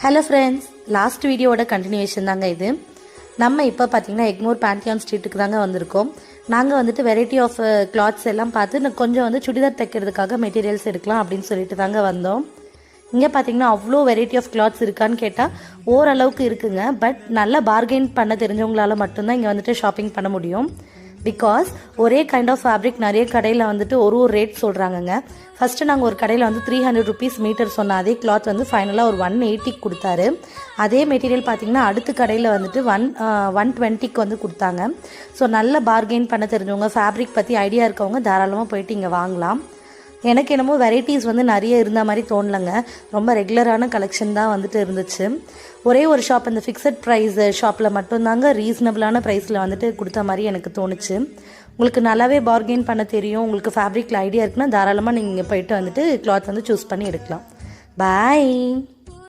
Hello friends, last வீடியோவோட continuation தாங்க இது. நம்ம இப்போ பார்த்தீங்கன்னா எக்மோர் பேண்டியான் ஸ்ட்ரீட்டுக்கு தாங்க வந்திருக்கோம். நாங்கள் வந்துட்டு வெரைட்டி ஆஃப் கிளாத்ஸ் எல்லாம் பார்த்து கொஞ்சம் வந்து சுடிதார் தைக்கிறதுக்காக மெட்டீரியல்ஸ் எடுக்கலாம் அப்படின்னு சொல்லிட்டு தாங்க வந்தோம். இங்கே பார்த்தீங்கன்னா அவ்வளோ வெரைட்டி ஆஃப் கிளாத்ஸ் இருக்கான்னு கேட்டால் ஓரளவுக்கு இருக்குங்க. பட் நல்லா பார்கெயின் பண்ண தெரிஞ்சவங்களால மட்டும்தான் இங்கே வந்துட்டு ஷாப்பிங் பண்ண முடியும். பிகாஸ் ஒரே கைண்ட் ஆஃப் ஃபேப்ரிக் நிறைய கடையில் வந்துட்டு ஒரு ரேட் சொல்கிறாங்கங்க. ஃபஸ்ட்டு நாங்கள் ஒரு கடையில் வந்து 300 rupees மீட்டர் சொன்ன அதே கிளாத் வந்து ஃபைனலாக ஒரு 180 கொடுத்தாரு. அதே மெட்டீரியல் பார்த்திங்கன்னா அடுத்த கடையில் வந்துட்டு 120 வந்து கொடுத்தாங்க. ஸோ நல்ல பார்கெயின் பண்ண தெரிஞ்சவங்க, ஃபேப்ரிக் பற்றி ஐடியா இருக்கவங்க தாராளமாக போயிட்டு இங்கே வாங்கலாம். எனக்கு என்னமோ வெரைட்டிஸ் வந்து நிறைய இருந்த மாதிரி தோணலைங்க. ரொம்ப ரெகுலரான கலெக்ஷன் தான் வந்துட்டு இருந்துச்சு. ஒரே ஒரு ஷாப், அந்த ஃபிக்ஸட் ப்ரைஸ் ஷாப்பில் மட்டும்தாங்க ரீசனபிளான ப்ரைஸில் வந்துட்டு கொடுத்த மாதிரி எனக்கு தோணுச்சு. உங்களுக்கு நல்லாவே பார்கெயின் பண்ண தெரியும், உங்களுக்கு ஃபேப்ரிக்கில் ஐடியா இருக்குன்னா தாராளமாக நீங்கள் போயிட்டு வந்துட்டு கிளாத் வந்து சூஸ் பண்ணி எடுக்கலாம். பாய்.